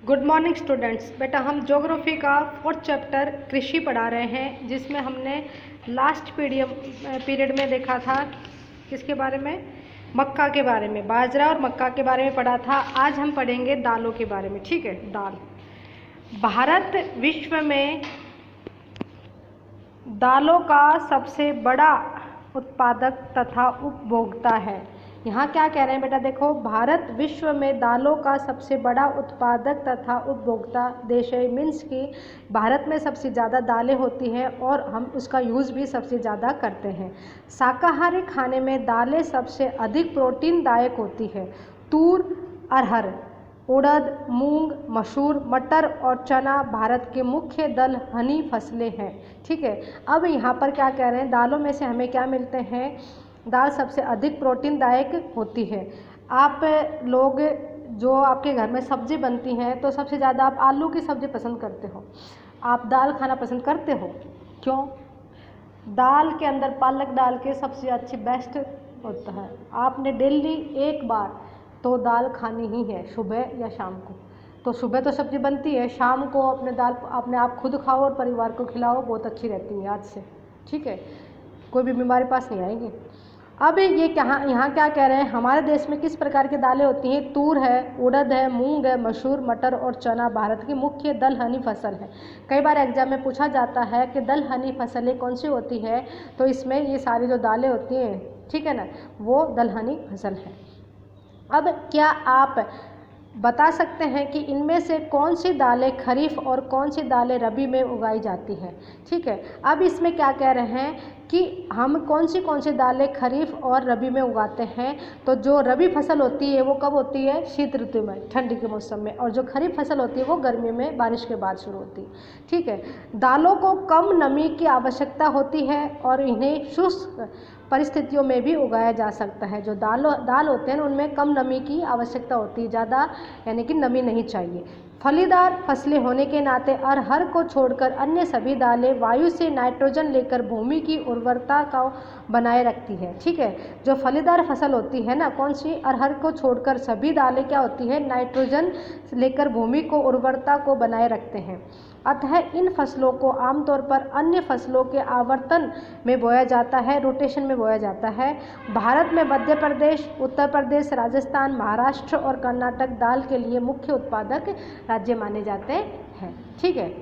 Good morning students. बेटा हम geography का 4th चैप्टर कृषि पढ़ा रहे हैं, जिसमें हमने लास्ट पीरियड में देखा था किसके बारे में, मक्का के बारे में, बाजरा और मक्का के बारे में पढ़ा था। आज हम पढ़ेंगे दालों के बारे में। ठीक है, दाल। भारत विश्व में दालों का सबसे बड़ा उत्पादक तथा उपभोक्ता है। यहाँ क्या कह रहे हैं बेटा, देखो, भारत विश्व में दालों का सबसे बड़ा उत्पादक तथा उपभोक्ता देश है। मीन्स कि भारत में सबसे ज़्यादा दालें होती हैं और हम उसका यूज़ भी सबसे ज़्यादा करते हैं। शाकाहारी खाने में दालें सबसे अधिक प्रोटीनदायक होती है। तूर, अरहर, उड़द, मूंग, मसूर, मटर और चना भारत के मुख्य दलहनी फसलें हैं। ठीक है, अब यहाँ पर क्या कह रहे हैं, दालों में से हमें क्या मिलते हैं, दाल सबसे अधिक प्रोटीनदायक होती है। आप लोग जो आपके घर में सब्ज़ी बनती हैं तो सबसे ज़्यादा आप आलू की सब्ज़ी पसंद करते हो, आप दाल खाना पसंद करते हो। क्यों? दाल के अंदर पालक डाल के सबसे अच्छी बेस्ट होता है। आपने डेली एक बार तो दाल खानी ही है, सुबह या शाम को। तो सुबह तो सब्ज़ी बनती है, शाम को अपने दाल अपने आप खुद खाओ और परिवार को खिलाओ, बहुत अच्छी रहती है आज से। ठीक है, कोई भी बीमारी पास नहीं आएगी। अब ये यहाँ क्या कह रहे हैं, हमारे देश में किस प्रकार की दालें होती हैं। तूर है, उड़द है, मूंग है, मसूर, मटर और चना भारत की मुख्य दलहनी फसल है। कई बार एग्जाम में पूछा जाता है कि दलहनी फसलें कौन सी होती है, तो इसमें ये सारी जो दालें होती हैं, ठीक है ना, वो दलहनी फसल है। अब क्या आप बता सकते हैं कि इनमें से कौन सी दालें खरीफ और कौन सी दालें रबी में उगाई जाती हैं। ठीक है, अब इसमें क्या कह रहे हैं कि हम कौन सी दालें खरीफ और रबी में उगाते हैं। तो जो रबी फसल होती है वो कब होती है, शीत ऋतु में, ठंडी के मौसम में, और जो खरीफ फसल होती है वो गर्मी में, बारिश के बाद शुरू होती है। ठीक है, दालों को कम नमी की आवश्यकता होती है और इन्हें शुष्क परिस्थितियों में भी उगाया जा सकता है। जो दाल होते हैं उनमें कम नमी की आवश्यकता होती है, ज़्यादा यानी कि नमी नहीं चाहिए। फलीदार फसलें होने के नाते अरहर को छोड़कर अन्य सभी दालें वायु से नाइट्रोजन लेकर भूमि की उर्वरता को बनाए रखती है। ठीक है, जो फलीदार फसल होती है ना, कौन सी, अरहर को छोड़कर सभी दालें क्या होती है, नाइट्रोजन लेकर भूमि को उर्वरता को बनाए रखते हैं। अतः इन फसलों को आमतौर पर अन्य फसलों के आवर्तन में बोया जाता है, रोटेशन में बोया जाता है। भारत में मध्य प्रदेश, उत्तर प्रदेश, राजस्थान, महाराष्ट्र और कर्नाटक दाल के लिए मुख्य उत्पादक राज्य माने जाते हैं। ठीक है,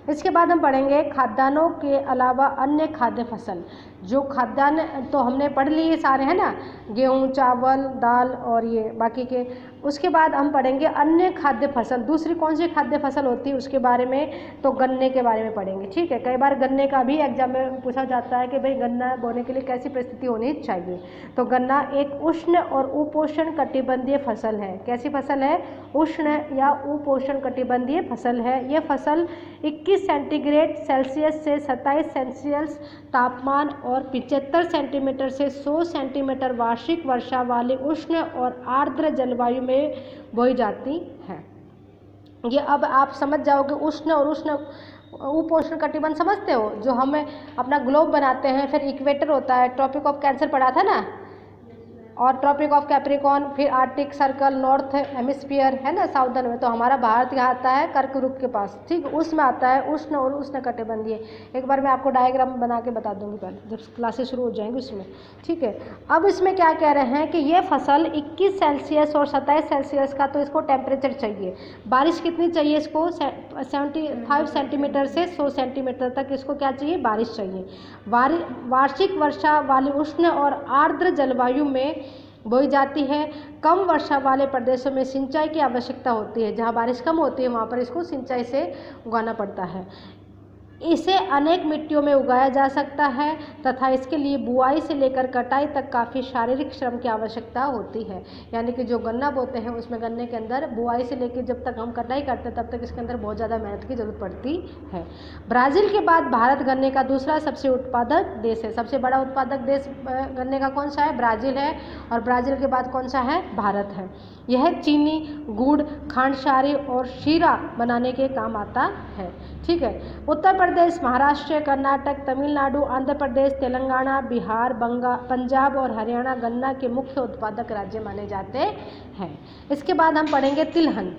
इसके बाद हम पढ़ेंगे खाद्यान्नों के अलावा अन्य खाद्य फसल। जो खाद्यान्न तो हमने पढ़ लिए सारे, है ना, गेहूँ, चावल, दाल और ये बाकी के। उसके बाद हम पढ़ेंगे अन्य खाद्य फसल। दूसरी कौन सी खाद्य फसल होती है उसके बारे में, तो गन्ने के बारे में पढ़ेंगे। ठीक है, कई बार गन्ने का भी एग्जाम में पूछा जाता है कि भाई गन्ना बोने के लिए कैसी परिस्थिति होनी चाहिए। तो गन्ना एक उष्ण और उपोष्ण कटिबंधीय फसल है। कैसी फसल है, उष्ण या उपोष्ण कटिबंधीय फसल है। ये फसल 21 सेंटीग्रेड सेल्सियस से 27 सेल्सियस तापमान और 75 सेंटीमीटर से 100 सेंटीमीटर वार्षिक वर्षा वाली उष्ण और आर्द्र जलवायु में बोई जाती है। ये अब आप समझ जाओगे, उष्ण और उपोष्ण कटिबंध समझते हो, जो हमें अपना ग्लोब बनाते हैं, फिर इक्वेटर होता है, ट्रॉपिक ऑफ कैंसर पढ़ा था ना, और ट्रॉपिक ऑफ कैप्रिकॉर्न, फिर आर्टिक सर्कल, नॉर्थ हेमिस्फीयर, है ना, साउदर्न में। तो हमारा भारत यहाँ आता है कर्कवृत्त के पास, ठीक, उसमें आता है उष्ण और उष्ण कटिबंधीय। एक बार मैं आपको डायग्राम बना के बता दूंगी पहले, जब क्लासेस शुरू हो जाएंगी उसमें। ठीक है, अब इसमें क्या कह रहे हैं कि ये फसल 21 सेल्सियस और 27 सेल्सियस का तो इसको टेम्परेचर चाहिए। बारिश कितनी चाहिए इसको, 75 सेंटीमीटर से 100 सेंटीमीटर तक इसको क्या चाहिए, बारिश चाहिए। वार्षिक वर्षा वाली उष्ण और आर्द्र जलवायु में बोई जाती है। कम वर्षा वाले प्रदेशों में सिंचाई की आवश्यकता होती है। जहाँ बारिश कम होती है वहाँ पर इसको सिंचाई से उगाना पड़ता है। इसे अनेक मिट्टियों में उगाया जा सकता है तथा इसके लिए बुआई से लेकर कटाई तक काफ़ी शारीरिक श्रम की आवश्यकता होती है। यानी कि जो गन्ना बोते हैं उसमें गन्ने के अंदर बुआई से लेकर जब तक हम कटाई करते हैं तब तक इसके अंदर बहुत ज़्यादा मेहनत की जरूरत पड़ती है। ब्राज़ील के बाद भारत गन्ने का दूसरा सबसे उत्पादक देश है। सबसे बड़ा उत्पादक देश गन्ने का कौन सा है, ब्राज़ील है, और ब्राज़ील के बाद कौन सा है, भारत है। यह चीनी, गुड़, खांडसारी और शीरा बनाने के काम आता है। ठीक है, उत्तर प्रदेश, महाराष्ट्र, कर्नाटक, तमिलनाडु, आंध्र प्रदेश, तेलंगाना, बिहार, पंजाब और हरियाणा गन्ना के मुख्य उत्पादक राज्य माने जाते हैं। इसके बाद हम पढ़ेंगे तिलहन।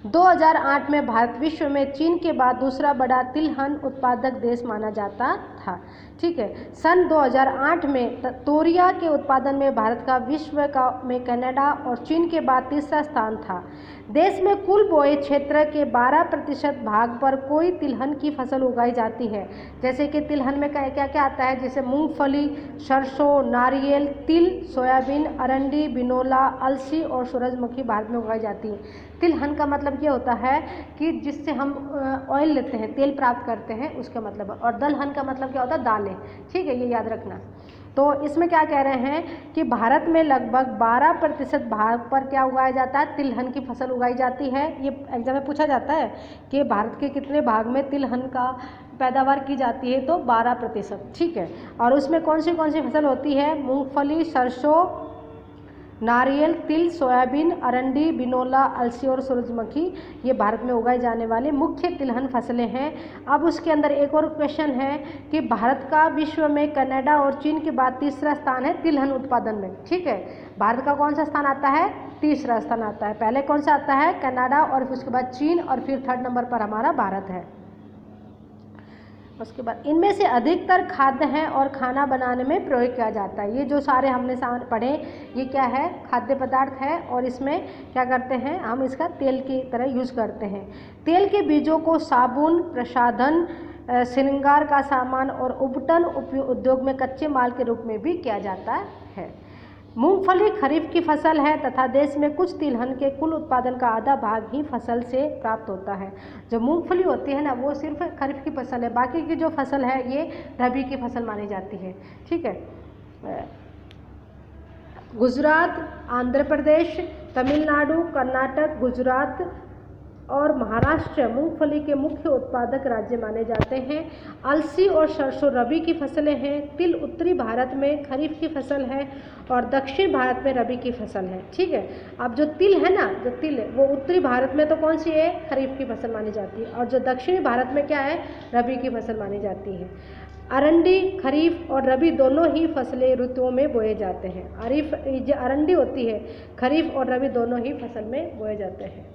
2008 में भारत विश्व में चीन के बाद दूसरा बड़ा तिलहन उत्पादक देश माना जाता था। ठीक है, सन 2008 में तोरिया के उत्पादन में भारत का विश्व का में कनाडा और चीन के बाद तीसरा स्थान था। देश में कुल बोए क्षेत्र के 12% भाग पर कोई तिलहन की फसल उगाई जाती है। जैसे कि तिलहन में क्या क्या आता है, जैसे मूंगफली, सरसों, नारियल, तिल, सोयाबीन, अरंडी, बिनोला, अलसी और सूरजमुखी भारत में उगाई जाती है। तिलहन का मतलब ये होता है कि जिससे हम ऑयल लेते हैं, तेल प्राप्त करते हैं, उसका मतलब है। और दलहन का मतलब क्या होता है, दालें। ठीक है, ये याद रखना। तो इसमें क्या कह रहे हैं कि भारत में लगभग 12% भाग पर क्या उगाया जाता है, तिलहन की फसल उगाई जाती है। ये एग्जाम में पूछा जाता है कि भारत के कितने भाग में तिलहन का पैदावार की जाती है, तो 12%। ठीक है, और उसमें कौन सी फसल होती है, मूंगफली, सरसों, नारियल, तिल, सोयाबीन, अरंडी, बिनोला, अलसी और सूरजमुखी, ये भारत में उगाई जाने वाली मुख्य तिलहन फसलें हैं। अब उसके अंदर एक और क्वेश्चन है कि भारत का विश्व में कनाडा और चीन के बाद तीसरा स्थान है तिलहन उत्पादन में। ठीक है, भारत का कौन सा स्थान आता है, तीसरा स्थान आता है। पहले कौन सा आता है, कनाडा, और फिर उसके बाद चीन, और फिर थर्ड नंबर पर हमारा भारत है। उसके बाद इनमें से अधिकतर खाद्य हैं और खाना बनाने में प्रयोग किया जाता है। ये जो सारे हमने पढ़े, ये क्या है, खाद्य पदार्थ है, और इसमें क्या करते हैं, हम इसका तेल की तरह यूज़ करते हैं। तेल के बीजों को साबुन, प्रसाधन, श्रृंगार का सामान और उपटन उद्योग में कच्चे माल के रूप में भी किया जाता है। मूंगफली खरीफ की फसल है तथा देश में कुछ तिलहन के कुल उत्पादन का आधा भाग ही फसल से प्राप्त होता है। जो मूंगफली होती है ना, वो सिर्फ खरीफ की फसल है, बाकी की जो फसल है ये रबी की फसल मानी जाती है। ठीक है, गुजरात, आंध्र प्रदेश, तमिलनाडु, कर्नाटक, गुजरात और महाराष्ट्र मूंगफली के मुख्य उत्पादक राज्य माने जाते हैं। अलसी और सरसों रबी की फसलें हैं। तिल उत्तरी भारत में खरीफ की फसल है और दक्षिण भारत में रबी की फसल है। ठीक है, अब जो तिल है ना, जो तिल है वो उत्तरी भारत में तो कौन सी है, खरीफ की फसल मानी जाती है, और जो दक्षिणी भारत में क्या है, रबी की फसल मानी जाती है। अरंडी खरीफ और रबी दोनों ही फसलें ऋतुओं में बोए जाते हैं। जो अरंडी होती है, खरीफ और रबी दोनों ही फसल में बोए जाते हैं।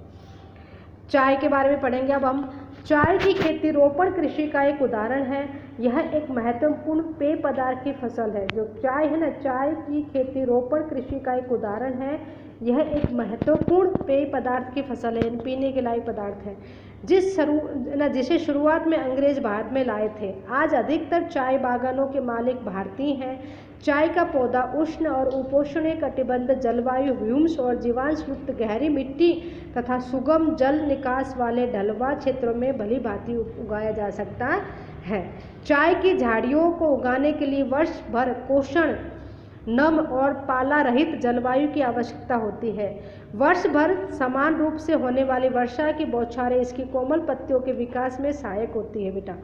चाय के बारे में पढ़ेंगे अब हम। चाय की खेती रोपण कृषि का एक उदाहरण है। यह एक महत्वपूर्ण पेय पदार्थ की फसल है। जो चाय है ना, चाय की खेती रोपण कृषि का एक उदाहरण है। यह एक महत्वपूर्ण पेय पदार्थ की फसल है, पीने के लायक पदार्थ है, जिसे शुरुआत में अंग्रेज भारत में लाए थे। आज अधिकतर चाय बागानों के मालिक भारतीय हैं। चाय का पौधा उष्ण और उपोष्णीय कटिबंध जलवायु, ह्यूम्स और जीवांश युक्त गहरी मिट्टी तथा सुगम जल निकास वाले ढलवां क्षेत्रों में भली भांति उगाया जा सकता है। चाय की झाड़ियों को उगाने के लिए वर्ष भर पोषण, नम और पाला रहित जलवायु की आवश्यकता होती है। वर्ष भर समान रूप से होने वाली वर्षा की बौछारें इसकी कोमल पत्तियों के विकास में सहायक होती है। बेटा,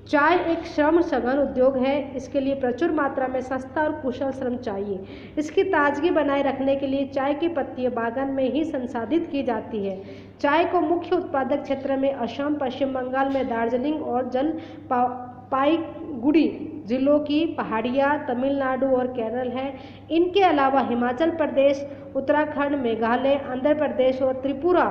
चाय एक श्रम सघन उद्योग है। इसके लिए प्रचुर मात्रा में सस्ता और कुशल श्रम चाहिए। इसकी ताजगी बनाए रखने के लिए चाय की पत्तियां बागान में ही संसाधित की जाती है। चाय को मुख्य उत्पादक क्षेत्र में असम, पश्चिम बंगाल में दार्जिलिंग और जलपाईगुड़ी जिलों की पहाड़ियाँ, तमिलनाडु और केरल है। इनके अलावा हिमाचल प्रदेश, उत्तराखंड, मेघालय, आंध्र प्रदेश और त्रिपुरा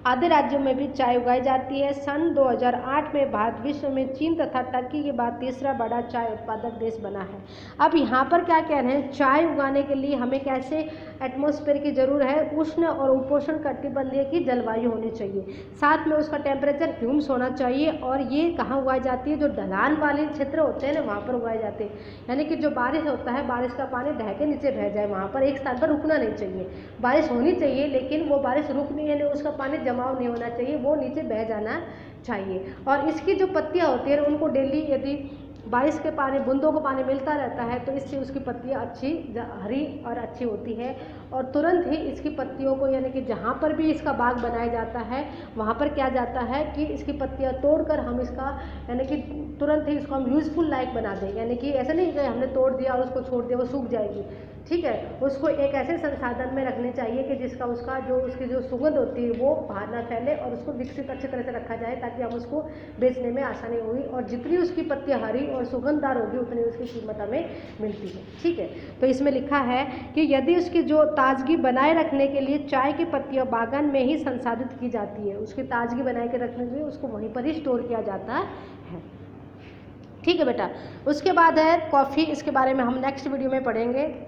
आदि राज्यों में भी चाय उगाई जाती है। सन 2008 में भारत विश्व में चीन तथा टर्की के बाद तीसरा बड़ा चाय उत्पादक देश बना है। अब यहाँ पर क्या कह रहे हैं, चाय उगाने के लिए हमें कैसे एटमॉस्फेयर की ज़रूरत है, उष्ण और उपोष्ण कटिबंधीय की जलवायु होनी चाहिए, साथ में उसका टेम्परेचर ह्यूम्स होना चाहिए। और ये कहाँ उगाई जाती है, जो ढलान वाले क्षेत्र होते हैं ना, वहाँ पर उगाए जाते हैं। यानी कि जो बारिश होता है, बारिश का पानी ढह के नीचे बह जाए, वहाँ पर एक स्थान पर रुकना नहीं चाहिए। बारिश होनी चाहिए, लेकिन वो बारिश रुक नहीं है, उसका पानी जमाव नहीं होना चाहिए, वो नीचे बह जाना चाहिए। और इसकी जो पत्तियां होती हैं उनको डेली यदि बारिश के पानी, बूंदों को पानी मिलता रहता है तो इससे उसकी पत्तियां अच्छी हरी और अच्छी होती है। और तुरंत ही इसकी पत्तियों को, यानी कि जहाँ पर भी इसका बाग बनाया जाता है वहाँ पर क्या जाता है कि इसकी पत्तियां तोड़कर हम इसका, यानी कि तुरंत ही इसको हम यूज़फुल लायक बना दें। यानी कि ऐसा नहीं कि हमने तोड़ दिया और उसको छोड़ दिया वो सूख जाएगी। ठीक है, उसको एक ऐसे संसाधन में रखने चाहिए कि जिसका उसकी जो सुगंध होती है वो बाहर ना फैले, और उसको विकसित अच्छी तरह से रखा जाए ताकि हम उसको बेचने में आसानी होगी, और जितनी उसकी पत्तियाँ हरी और सुगंधदार होगी उतनी उसकी कीमत हमें मिलती है। ठीक है, तो इसमें लिखा है कि यदि उसकी जो ताजगी बनाए रखने के लिए चाय की पत्तियाँ बागान में ही संसाधित की जाती है, उसकी ताजगी बनाए के रखने के लिए उसको वहीं पर ही स्टोर किया जाता है। ठीक है बेटा, उसके बाद है कॉफ़ी, इसके बारे में हम नेक्स्ट वीडियो में पढ़ेंगे।